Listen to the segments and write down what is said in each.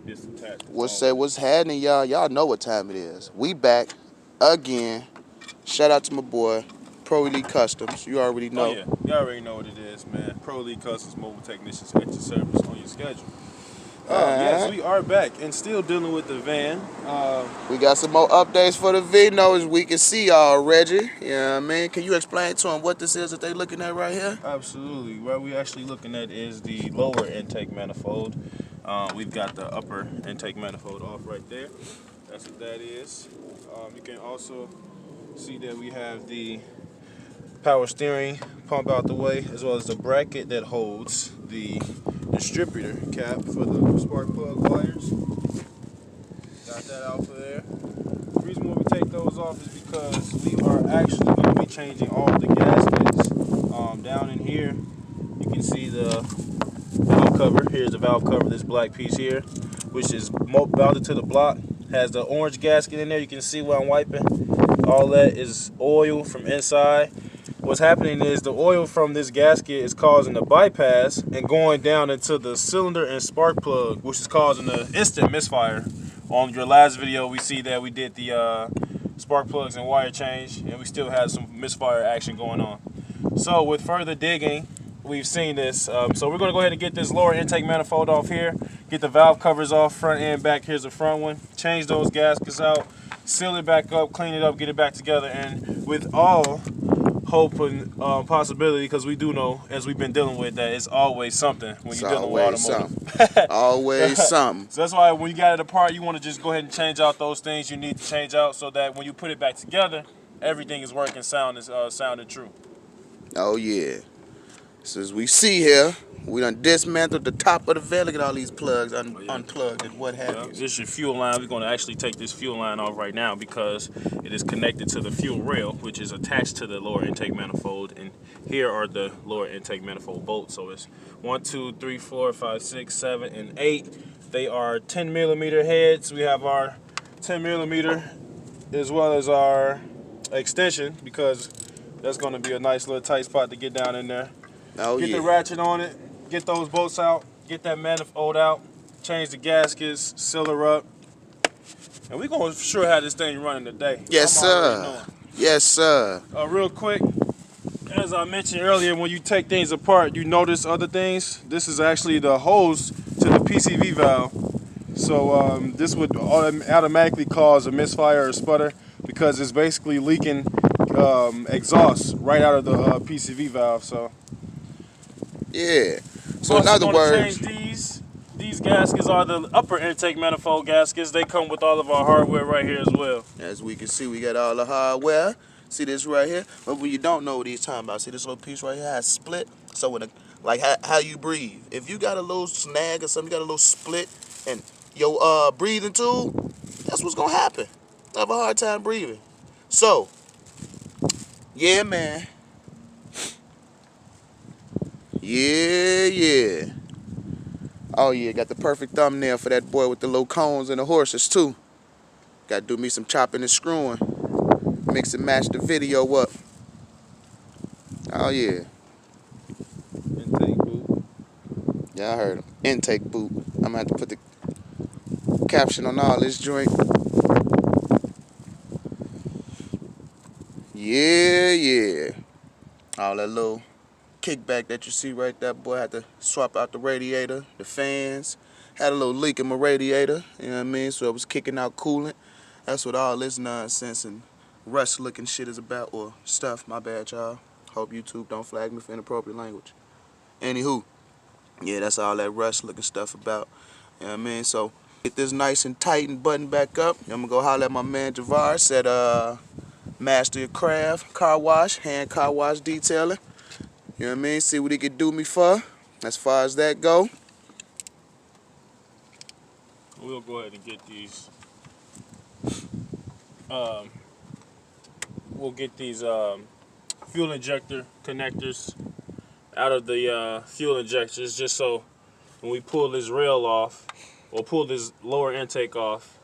keep this attached. What's happening, y'all? Y'all know what time it is. We back again. Shout out to my boy, Pro Elite Customs. You already know. Oh yeah, you already know what it is, man. Pro Elite Customs Mobile Technicians at your service on your schedule. Yes, we are back and still dealing with the van. We got some more updates for the Vino as we can see already. Yeah, man. Can you explain to them what this is that they looking at right here? Absolutely. What we're actually looking at is the lower intake manifold. We've got the upper intake manifold off right there. That's what that is. You can also see that we have the power steering pump out the way, as well as the bracket that holds the distributor cap for the spark plug wires. Got that out for there. The reason why we take those off is because we are actually going to be changing all the gaskets. Down in here, you can see the valve cover. Here's the valve cover, this black piece here, which is mounted to the block. Has the orange gasket in there. You can see where I'm wiping. All that is oil from inside. What's happening is the oil from this gasket is causing a bypass and going down into the cylinder and spark plug, which is causing an instant misfire. On your last video, we see that we did the spark plugs and wire change, and we still had some misfire action going on. So with further digging, we've seen this. So we're going to go ahead and get this lower intake manifold off here, get the valve covers off front and back. Here's the front one. Change those gaskets out, seal it back up, clean it up, get it back together, and with all hope and possibility, because we do know, as we've been dealing with, that it's always something when you're dealing with automotive. Always something. So that's why when you got it apart, you want to just go ahead and change out those things you need to change out, so that when you put it back together, everything is working sound and true. Oh yeah. So as we see here, we done dismantled the top of the van. Look at all these plugs unplugged and what have you. This is your fuel line. We're going to actually take this fuel line off right now because it is connected to the fuel rail, which is attached to the lower intake manifold. And here are the lower intake manifold bolts. So it's 1, 2, 3, 4, 5, 6, 7, and 8. They are 10 millimeter heads. We have our 10 millimeter as well as our extension, because that's going to be a nice little tight spot to get down in there. Oh, get the ratchet on it, get those bolts out, get that manifold out, change the gaskets, seal her up, and we're going to for sure have this thing running today. Yes, sir. Yes, sir. Real quick, as I mentioned earlier, when you take things apart, you notice other things. This is actually the hose to the PCV valve. So this would automatically cause a misfire or sputter, because it's basically leaking exhaust right out of the PCV valve. So yeah. So in other words, these gaskets are the upper intake manifold gaskets. They come with all of our hardware right here as well. As we can see, we got all the hardware. See this right here? But when you don't know what he's talking about, see this little piece right here has split. So when like how you breathe. If you got a little snag or something, you got a little split, and your breathing tube, that's what's gonna happen. Have a hard time breathing. So yeah, man. Yeah. Oh yeah, got the perfect thumbnail for that boy with the little cones and the horses too. Got to do me some chopping and screwing. Mix and match the video up. Oh yeah. Intake boot. Yeah, I heard him. Intake boot. I'm gonna have to put the caption on all this joint. Yeah. All that little kickback that you see right there, boy. I had to swap out the radiator, the fans. Had a little leak in my radiator, you know what I mean? So it was kicking out coolant. That's what all this nonsense and rust looking shit is about, or stuff. My bad, y'all. Hope YouTube don't flag me for inappropriate language. Anywho, yeah, that's all that rust looking stuff about. You know what I mean? So get this nice and tight and button back up. I'm gonna go holler at my man Javar. Said Master Your Craft car wash, hand car wash detailing. You know what I mean? See what he could do me for, as far as that go. We'll go ahead and get these. We'll get these fuel injector connectors out of the fuel injectors, just so when we pull this rail off, or pull this lower intake off,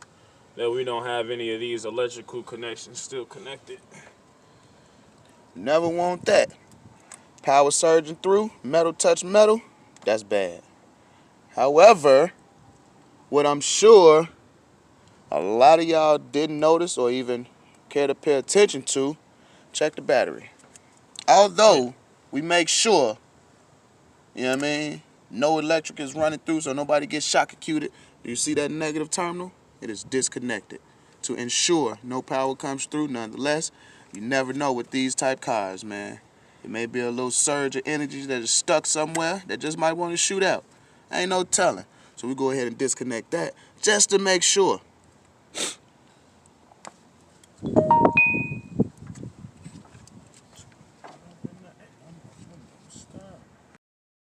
that we don't have any of these electrical connections still connected. Never want that. Power surging through, metal touch metal, that's bad. However, what I'm sure a lot of y'all didn't notice or even care to pay attention to, check the battery. Although we make sure, you know what I mean, no electric is running through so nobody gets shock acuted. Do you see that negative terminal? It is disconnected to ensure no power comes through. Nonetheless, you never know with these type cars, man. It may be a little surge of energy that is stuck somewhere that just might want to shoot out. Ain't no telling. So we go ahead and disconnect that just to make sure.